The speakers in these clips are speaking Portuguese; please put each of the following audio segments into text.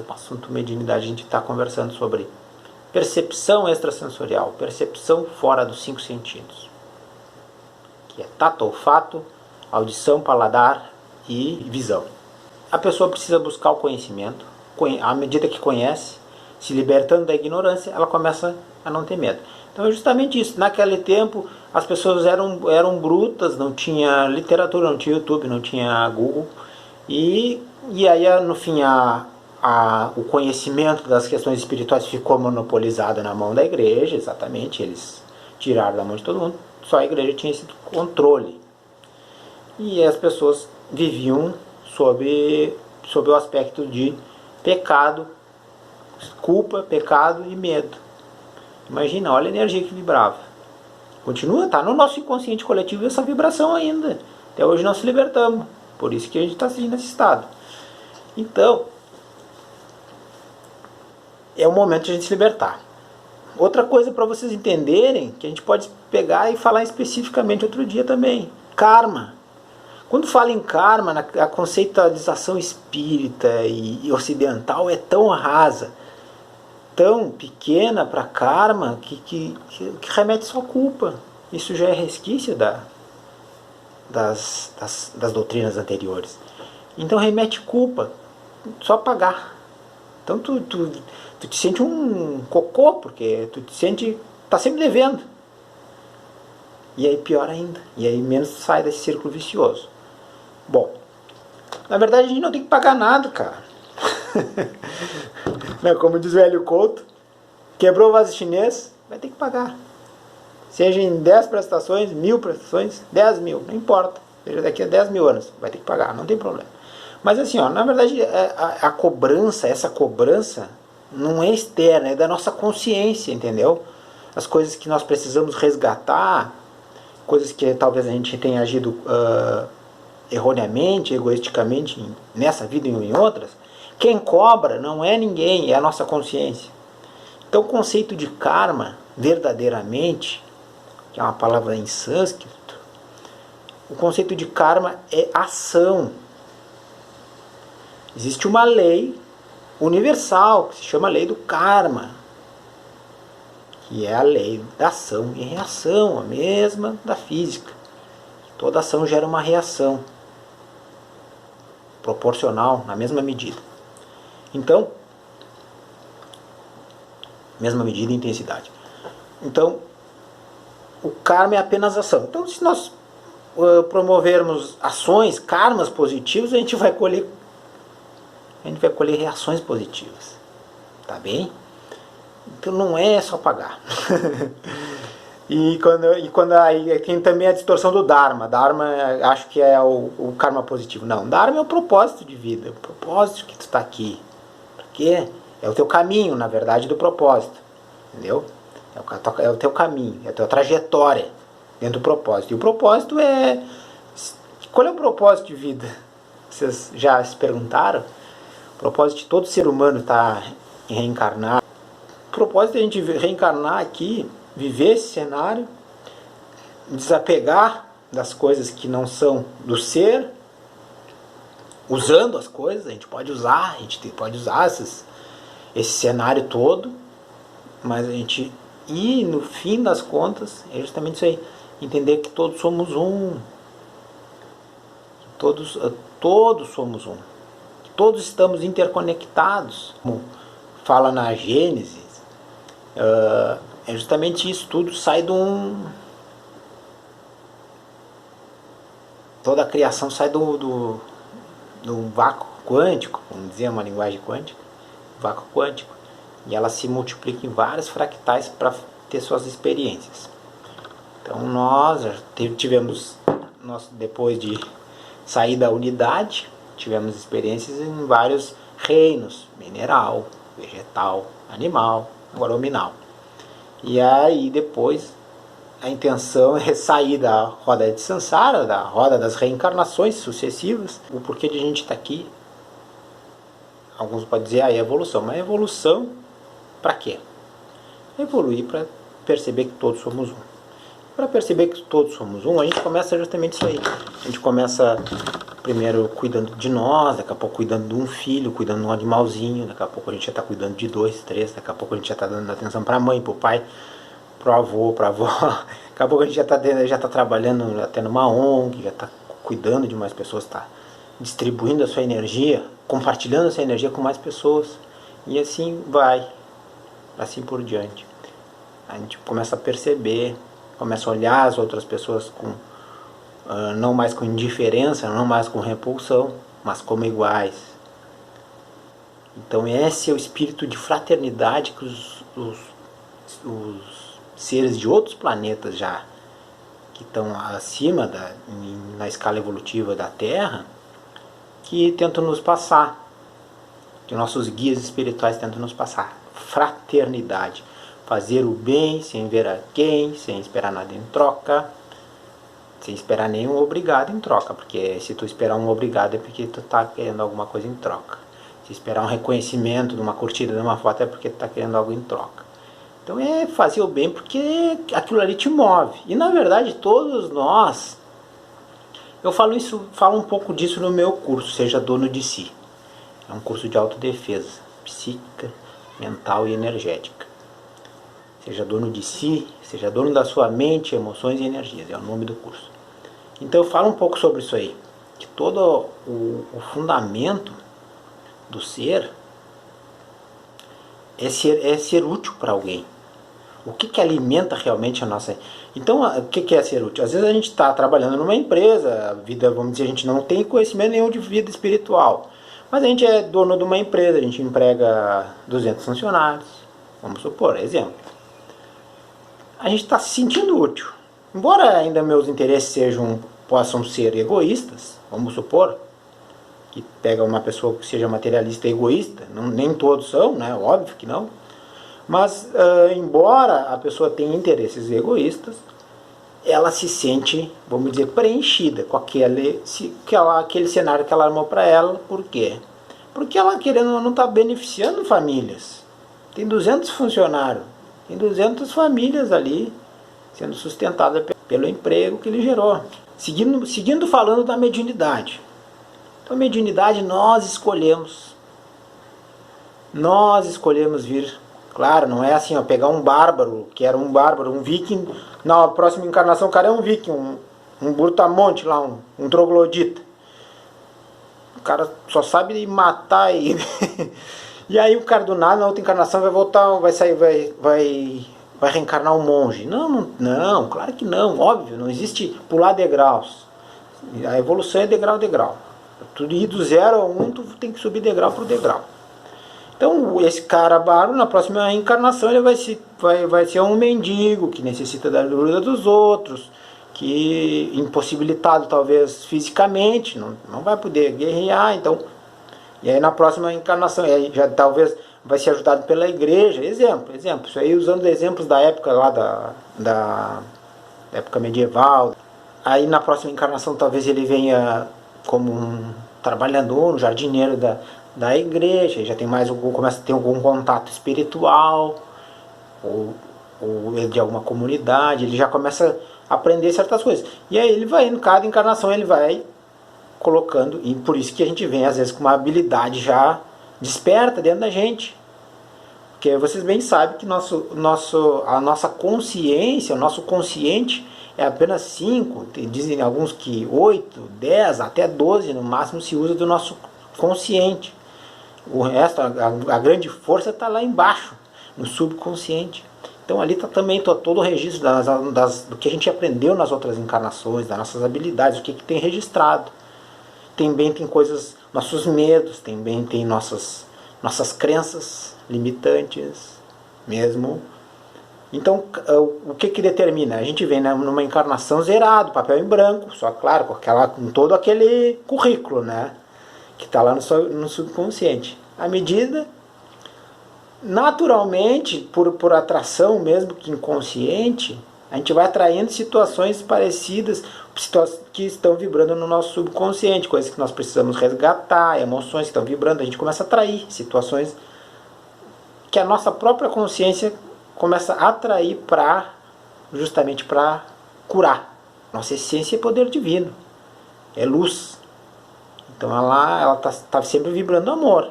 o assunto mediunidade, a gente está conversando sobre percepção extrasensorial, percepção fora dos 5 sentidos, que é tato, olfato, audição, paladar e visão. A pessoa precisa buscar o conhecimento, à medida que conhece, se libertando da ignorância, ela começa a não ter medo. Então é justamente isso. Naquele tempo as pessoas eram brutas, não tinha literatura, não tinha YouTube, não tinha Google, e aí no fim o conhecimento das questões espirituais ficou monopolizado na mão da igreja, exatamente, eles tiraram da mão de todo mundo, só a igreja tinha esse controle. E as pessoas viviam sob o aspecto de pecado, culpa, pecado e medo. Imagina, olha a energia que vibrava. Continua, está no nosso inconsciente coletivo essa vibração ainda. Até hoje não se libertamos. Por isso que a gente está seguindo esse estado. Então, é o momento de a gente se libertar. Outra coisa para vocês entenderem, que a gente pode pegar e falar especificamente outro dia também. Karma. Quando fala em karma, a conceitualização espírita e ocidental é tão rasa, tão pequena para karma, que remete só a culpa. Isso já é resquício das doutrinas anteriores. Então remete culpa, só pagar. Então tu te sente um cocô, porque tu te sente, tá sempre devendo. E aí pior ainda, e aí menos sai desse círculo vicioso. Bom, na verdade a gente não tem que pagar nada, cara. Como diz o Hélio Couto, quebrou o vaso chinês, vai ter que pagar. Seja em 10 prestações, 1000 prestações, 10 mil, não importa. Seja daqui a 10 mil anos, vai ter que pagar, não tem problema. Mas assim, na verdade, a cobrança, essa cobrança, não é externa, é da nossa consciência, entendeu? As coisas que nós precisamos resgatar, coisas que talvez a gente tenha agido erroneamente, egoisticamente, nessa vida e em outras, quem cobra não é ninguém, é a nossa consciência. Então o conceito de karma, verdadeiramente, que é uma palavra em sânscrito, o conceito de karma é ação. Existe uma lei universal, que se chama lei do karma, que é a lei da ação e reação, a mesma da física. Toda ação gera uma reação proporcional, na mesma medida. Então, mesma medida e intensidade. Então, o karma é apenas ação. Então, se nós promovermos ações, karmas positivos, a gente vai colher reações positivas. Tá bem? Então não é só pagar. quando aí tem também a distorção do Dharma. Dharma acho que é o karma positivo. Não, Dharma é o propósito de vida. O propósito que tu está aqui. Porque é o teu caminho, na verdade, do propósito. Entendeu? É o teu caminho, é a tua trajetória dentro do propósito. E o propósito é... Qual é o propósito de vida? Vocês já se perguntaram? O propósito de todo ser humano está em reencarnar. O propósito é a gente reencarnar aqui, viver esse cenário, desapegar das coisas que não são do ser, usando as coisas, a gente pode usar esse cenário todo, mas a gente ir no fim das contas é justamente isso aí, entender que todos somos um, todos somos um, todos estamos interconectados, como fala na Gênesis. É justamente isso, tudo sai de toda a criação sai do vácuo quântico, vamos dizer, uma linguagem quântica, vácuo quântico, e ela se multiplica em vários fractais para ter suas experiências. Então nós tivemos, depois de sair da unidade, tivemos experiências em vários reinos, mineral, vegetal, animal, agora nominal. E aí depois a intenção é sair da roda de Sansara, da roda das reencarnações sucessivas. O porquê de a gente estar aqui, alguns podem dizer, é evolução. Mas evolução para quê? Evoluir para perceber que todos somos um. Para perceber que todos somos um, a gente começa justamente isso aí. A gente começa primeiro cuidando de nós, daqui a pouco cuidando de um filho, cuidando de um animalzinho, daqui a pouco a gente já está cuidando de 2, 3, daqui a pouco a gente já está dando atenção para a mãe, para o pai, para o avô, para a avó, daqui a pouco a gente já tá trabalhando até numa ONG, já está cuidando de mais pessoas, está distribuindo a sua energia, compartilhando a sua energia com mais pessoas, e assim vai, assim por diante. A gente começa a perceber, começa a olhar as outras pessoas com não mais com indiferença, não mais com repulsão, mas como iguais. Então esse é o espírito de fraternidade que os seres de outros planetas já, que estão acima na escala evolutiva da Terra, que tentam nos passar, que nossos guias espirituais tentam nos passar. Fraternidade. Fazer o bem sem ver a quem, sem esperar nada em troca, sem esperar nenhum obrigado em troca, porque se tu esperar um obrigado é porque tu está querendo alguma coisa em troca. Se esperar um reconhecimento de uma curtida de uma foto é porque tu está querendo algo em troca. Então é fazer o bem porque aquilo ali te move. E na verdade todos nós, eu falo um pouco disso no meu curso, Seja Dono de Si. É um curso de autodefesa, psíquica, mental e energética. Seja dono de si, seja dono da sua mente, emoções e energias, é o nome do curso. Então eu falo um pouco sobre isso aí, que todo o fundamento do ser é ser útil para alguém. O que alimenta realmente a nossa... Então, o que é ser útil? Às vezes a gente está trabalhando numa empresa, a vida, vamos dizer, a gente não tem conhecimento nenhum de vida espiritual, mas a gente é dono de uma empresa, a gente emprega 200 funcionários, vamos supor, exemplo. A gente está se sentindo útil. Embora ainda meus interesses possam ser egoístas, vamos supor, que pega uma pessoa que seja materialista e egoísta, nem todos são, né? Óbvio que não. Mas, embora a pessoa tenha interesses egoístas, ela se sente, vamos dizer, preenchida com aquele cenário que ela armou para ela. Por quê? Porque ela, querendo ou não, está beneficiando famílias. Tem 200 funcionários. Tem 200 famílias ali sendo sustentadas pelo emprego que ele gerou. Seguindo falando da mediunidade. Então, a mediunidade nós escolhemos. Nós escolhemos vir. Claro, não é assim, ó, pegar um bárbaro, que era um bárbaro, um viking. Na próxima encarnação o cara é um viking, um brutamonte lá, um troglodita. O cara só sabe matar e... E aí o cara do nada, na outra encarnação, vai voltar, vai reencarnar um monge. Não, claro que não, óbvio, não existe pular degraus. A evolução é degrau a degrau. Tudo ir do 0 ao 1, tu tem que subir degrau por degrau. Então esse cara bárbaro, na próxima encarnação, ele vai ser um mendigo que necessita da ajuda dos outros, que impossibilitado talvez fisicamente, não vai poder guerrear, então... E aí na próxima encarnação, aí já talvez vai ser ajudado pela igreja. Exemplo. Isso aí usando exemplos da época lá da época medieval. Aí na próxima encarnação talvez ele venha como um trabalhador, um jardineiro da igreja. Já tem começa a ter algum contato espiritual, ou de alguma comunidade. Ele já começa a aprender certas coisas. E aí ele vai, em cada encarnação ele vai colocando, e por isso que a gente vem às vezes com uma habilidade já desperta dentro da gente, porque vocês bem sabem que a nossa consciência, o nosso consciente é apenas 5, dizem alguns que 8, 10, até 12 no máximo se usa do nosso consciente. O resto, a grande força está lá embaixo, no subconsciente. Então ali está também todo o registro do que a gente aprendeu nas outras encarnações, das nossas habilidades, o que tem registrado. Também tem coisas, nossos medos, também tem nossas crenças limitantes mesmo. Então, o que determina? A gente vem numa encarnação zerado, papel em branco, só claro, com todo aquele currículo, né, que está lá no subconsciente. À medida, naturalmente, por atração mesmo que inconsciente, a gente vai atraindo situações parecidas, que estão vibrando no nosso subconsciente, coisas que nós precisamos resgatar, emoções que estão vibrando, a gente começa a atrair situações que a nossa própria consciência começa a atrair justamente para curar. Nossa essência é poder divino, é luz. Então ela tá sempre vibrando amor.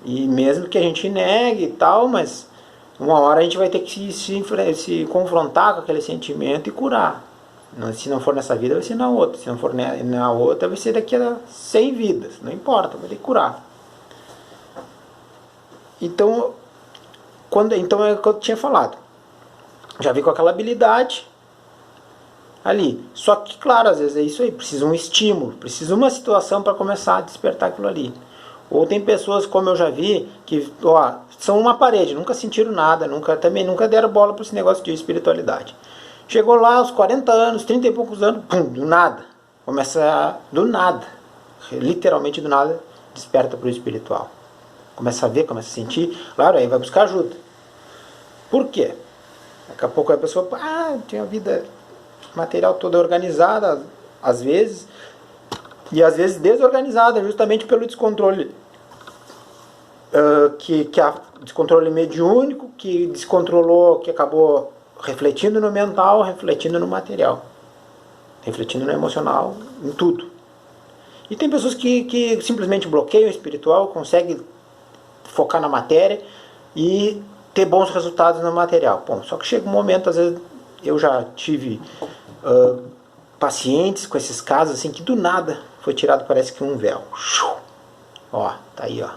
E mesmo que a gente negue e tal, mas uma hora a gente vai ter que se confrontar com aquele sentimento e curar. Se não for nessa vida, vai ser na outra. Se não for na outra, vai ser daqui a 100 vidas. Não importa, vai ter que curar. Então é o que eu tinha falado. Já vi com aquela habilidade ali. Só que, claro, às vezes é isso aí. Precisa um estímulo, precisa uma situação para começar a despertar aquilo ali. Ou tem pessoas, como eu já vi, que são uma parede, nunca sentiram nada, também nunca deram bola para esse negócio de espiritualidade. Chegou lá aos 40 anos, 30 e poucos anos, pum, do nada. Do nada, literalmente do nada, desperta para o espiritual. Começa a ver, começa a sentir, claro, aí vai buscar ajuda. Por quê? Daqui a pouco a pessoa, tinha a vida material toda organizada, às vezes, e às vezes desorganizada, justamente pelo descontrole, descontrole mediúnico, que descontrolou, que acabou refletindo no mental, refletindo no material, refletindo no emocional, em tudo. E tem pessoas que simplesmente bloqueiam o espiritual, conseguem focar na matéria e ter bons resultados no material. Bom, só que chega um momento, às vezes, eu já tive pacientes com esses casos assim, que do nada foi tirado, parece que um véu. Ó, tá aí, ó.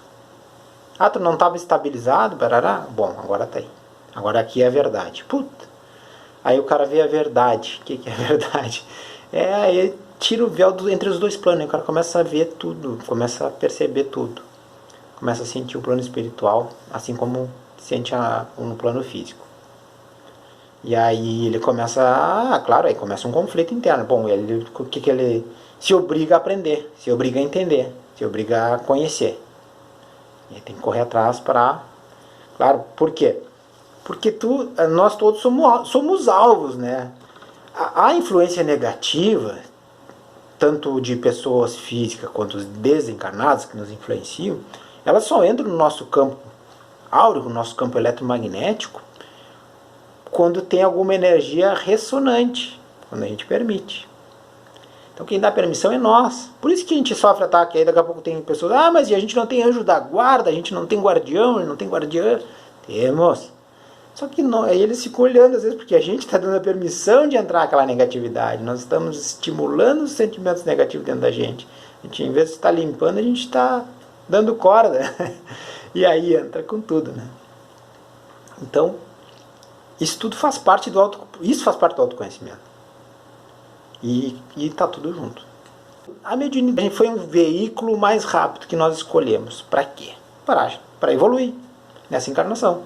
Tu não estava estabilizado, barará? Bom, agora tá aí. Agora aqui é a verdade. Puta. Aí o cara vê a verdade. O que é a verdade? Aí tira o véu entre os dois planos. Aí o cara começa a ver tudo, começa a perceber tudo. Começa a sentir o plano espiritual, assim como sente no plano físico. E aí ele começa, claro, aí começa um conflito interno. Bom, o que ele se obriga a aprender, se obriga a entender, se obriga a conhecer. E tem que correr atrás para... Claro, por quê? Porque nós todos somos alvos, né? A influência negativa, tanto de pessoas físicas quanto os desencarnados que nos influenciam, elas só entram no nosso campo áurico, no nosso campo eletromagnético, quando tem alguma energia ressonante, quando a gente permite. Então quem dá permissão é nós. Por isso que a gente sofre ataque. Aí daqui a pouco tem pessoas, mas a gente não tem anjo da guarda, a gente não tem guardião, não tem guardiã. Temos. Só que não, aí eles ficam olhando às vezes, porque a gente está dando a permissão de entrar aquela negatividade. Nós estamos estimulando os sentimentos negativos dentro da gente. A gente, em vez de estar limpando, a gente está dando corda. E aí entra com tudo, né? Então, isso tudo faz parte do autoconhecimento. E está tudo junto. A mediunidade foi um veículo mais rápido que nós escolhemos. Para quê? Para evoluir nessa encarnação.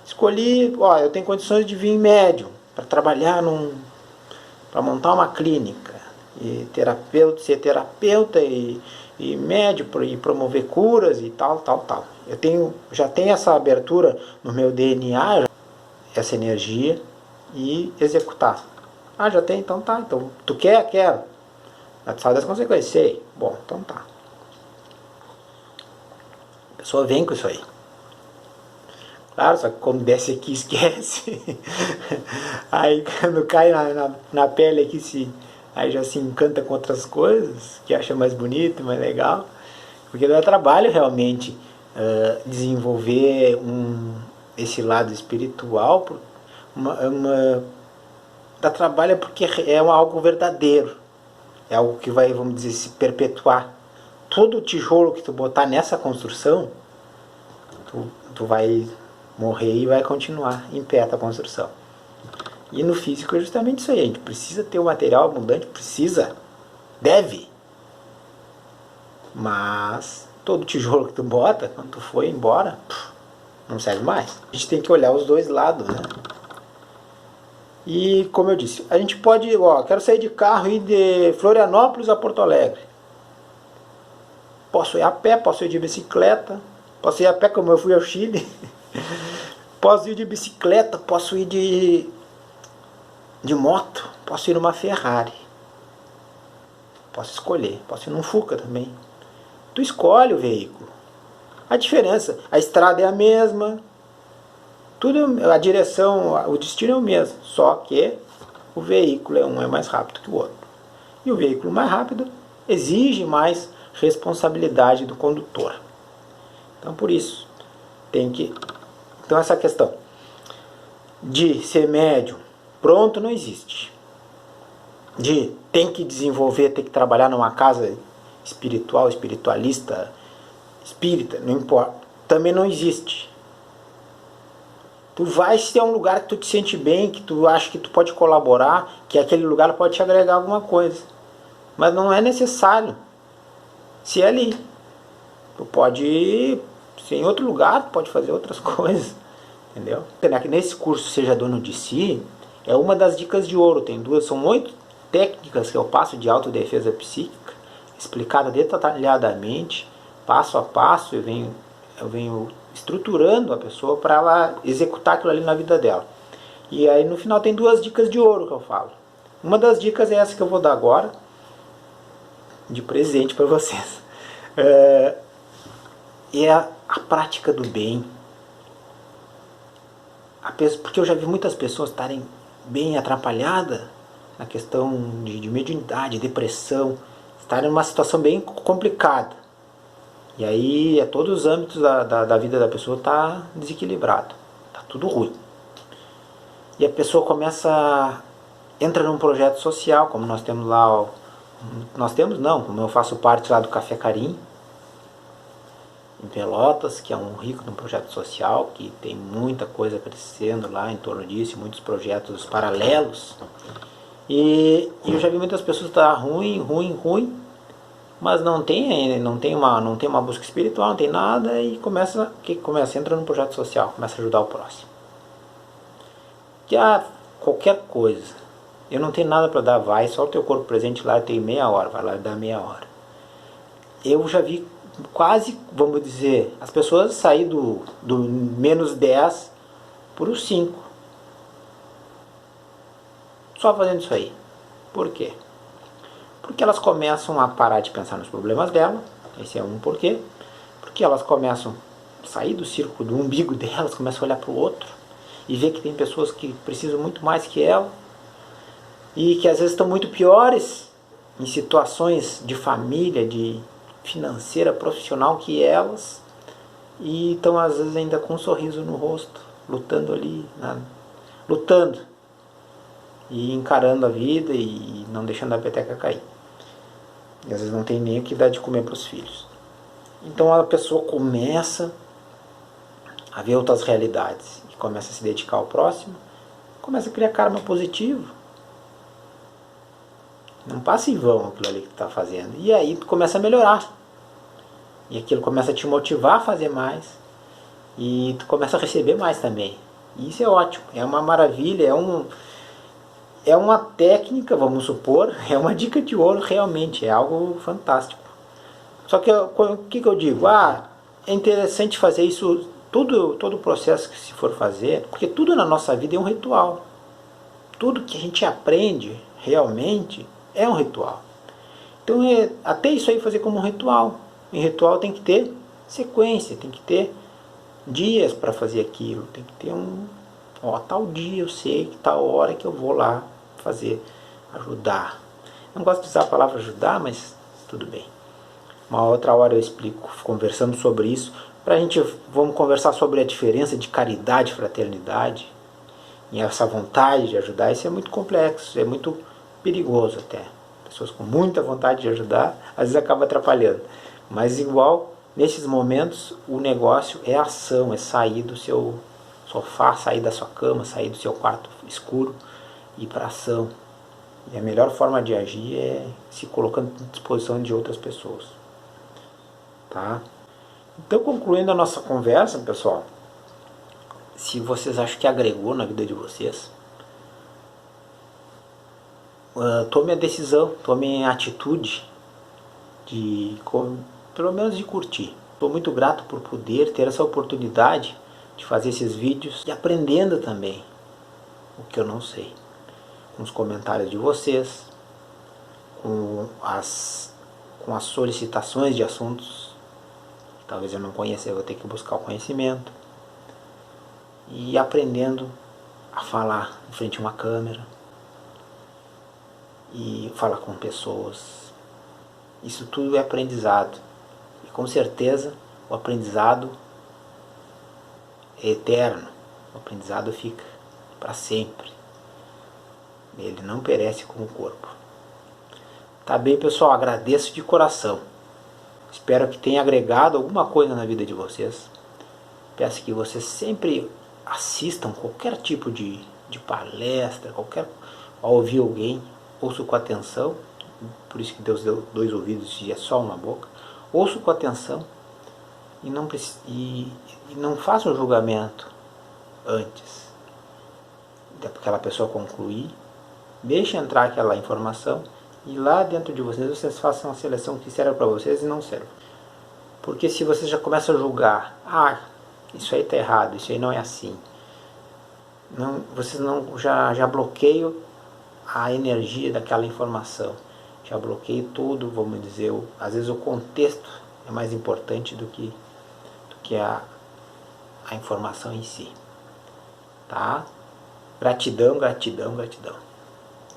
Escolhi, eu tenho condições de vir médium para trabalhar para montar uma clínica e ser terapeuta e médico e promover curas e tal. Já tenho essa abertura no meu DNA, essa energia, e executar. Já tem, então tá. Então, tu quer? Quero. Tu sabe das consequências? Sei. Bom, então tá. A pessoa vem com isso aí. Claro, só que quando desce aqui, esquece. Aí quando cai na pele aqui, aí já se encanta com outras coisas, que acha mais bonito, mais legal. Porque dá trabalho realmente desenvolver esse lado espiritual. Dá trabalho porque é algo verdadeiro. É algo que vai, vamos dizer, se perpetuar. Todo o tijolo que tu botar nessa construção, tu vai morrer e vai continuar em pé a construção. E no físico é justamente isso aí. A gente precisa ter o material abundante, deve. Mas todo tijolo que tu bota, quando tu for embora, não serve mais. A gente tem que olhar os dois lados, né? E como eu disse, a gente pode, quero sair de carro e ir de Florianópolis a Porto Alegre. Posso ir a pé, posso ir de bicicleta, posso ir a pé como eu fui ao Chile. Posso ir de bicicleta, posso ir de moto, posso ir numa Ferrari. Posso escolher, posso ir num Fuca também. Tu escolhe o veículo. A diferença, a estrada é a mesma, tudo, a direção, o destino é o mesmo, só que o veículo um é mais rápido que o outro. E o veículo mais rápido exige mais responsabilidade do condutor. Então por isso, então essa questão de ser médium pronto não existe. De tem que desenvolver, tem que trabalhar numa casa espiritual, espiritualista, espírita, não importa. Também não existe. Tu vai se é um lugar que tu te sente bem, que tu acha que tu pode colaborar, que aquele lugar pode te agregar alguma coisa. Mas não é necessário ser ali. Tu pode ir em outro lugar, tu pode fazer outras coisas. Entendeu? Nesse curso Seja Dono de Si, é uma das dicas de ouro. Tem duas, são 8 técnicas que eu passo de autodefesa psíquica, explicada detalhadamente, passo a passo. Eu venho estruturando a pessoa para ela executar aquilo ali na vida dela. E aí no final tem 2 dicas de ouro que eu falo. Uma das dicas é essa que eu vou dar agora, de presente para vocês. É a prática do bem. Porque eu já vi muitas pessoas estarem bem atrapalhadas na questão de mediunidade, depressão, estarem numa situação bem complicada. E aí todos os âmbitos da vida da pessoa está desequilibrado, está tudo ruim. E a pessoa entra num projeto social, como nós temos lá, como eu faço parte lá do Café Carim, em Pelotas, que é um rico de um projeto social, que tem muita coisa crescendo lá em torno disso, muitos projetos paralelos. E eu já vi muitas pessoas estar ruim, mas não tem uma busca espiritual, não tem nada, e entra num projeto social, começa a ajudar o próximo. Qualquer coisa, eu não tenho nada para dar, vai, só o teu corpo presente lá, eu tenho meia hora, vai lá e dá meia hora. Eu já vi quase, vamos dizer, as pessoas sair do menos 10 por os 5. Só fazendo isso aí. Por quê? Porque elas começam a parar de pensar nos problemas dela. Esse é um porquê. Porque elas começam a sair do círculo, do umbigo delas, começam a olhar para o outro e ver que tem pessoas que precisam muito mais que ela e que às vezes estão muito piores em situações de família, de financeira, profissional que elas, e estão às vezes ainda com um sorriso no rosto, lutando ali, lutando e encarando a vida e não deixando a peteca cair. E às vezes não tem nem o que dar de comer para os filhos. Então a pessoa começa a ver outras realidades e começa a se dedicar ao próximo, começa a criar karma positivo. Não passa em vão aquilo ali que tu está fazendo. E aí tu começa a melhorar. E aquilo começa a te motivar a fazer mais. E tu começa a receber mais também. E isso é ótimo. É uma maravilha. É uma técnica, vamos supor. É uma dica de ouro realmente. É algo fantástico. Só que o que eu digo? É interessante fazer isso. Todo o processo que se for fazer. Porque tudo na nossa vida é um ritual. Tudo que a gente aprende realmente é um ritual. Então até isso aí fazer como um ritual. Em ritual tem que ter sequência, tem que ter dias para fazer aquilo, tem que ter tal dia eu sei que tal hora que eu vou lá fazer, ajudar. Não gosto de usar a palavra ajudar, mas tudo bem. Uma outra hora eu explico, conversando sobre isso. Vamos conversar sobre a diferença de caridade e fraternidade. E essa vontade de ajudar, isso é muito complexo, é muito perigoso até. Pessoas com muita vontade de ajudar, às vezes acaba atrapalhando. Mas igual, nesses momentos, o negócio é ação, é sair do seu sofá, sair da sua cama, sair do seu quarto escuro e ir para ação. E a melhor forma de agir é se colocando à disposição de outras pessoas. Tá? Então, concluindo a nossa conversa, pessoal, se vocês acham que agregou na vida de vocês, tome a decisão, tome a atitude pelo menos de curtir. Estou muito grato por poder ter essa oportunidade de fazer esses vídeos e aprendendo também o que eu não sei, com os comentários de vocês, com as solicitações de assuntos que talvez eu não conheça, eu vou ter que buscar o conhecimento, e aprendendo a falar em frente a uma câmera e falar com pessoas, Isso tudo é aprendizado. E com certeza o aprendizado é eterno. O aprendizado fica para sempre. Ele não perece com o corpo. Tá bem, pessoal? Agradeço de coração. Espero que tenha agregado alguma coisa na vida de vocês. Peço que vocês sempre assistam qualquer tipo de palestra, ao ouvir alguém, ouço com atenção. Por isso que Deus deu 2 ouvidos e é só uma boca. Ouço com atenção e não façam um julgamento antes daquela pessoa concluir. Deixe entrar aquela informação e lá dentro de vocês façam a seleção que serve para vocês e não serve. Porque se vocês já começam a julgar, isso aí está errado, isso aí não é assim, vocês já bloqueiam a energia daquela informação, já bloqueiam tudo, vamos dizer, às vezes o contexto é mais importante do que a informação em si. Tá? Gratidão, gratidão, gratidão.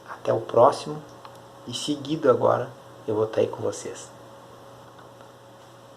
Até o próximo. E seguido agora eu vou estar aí com vocês.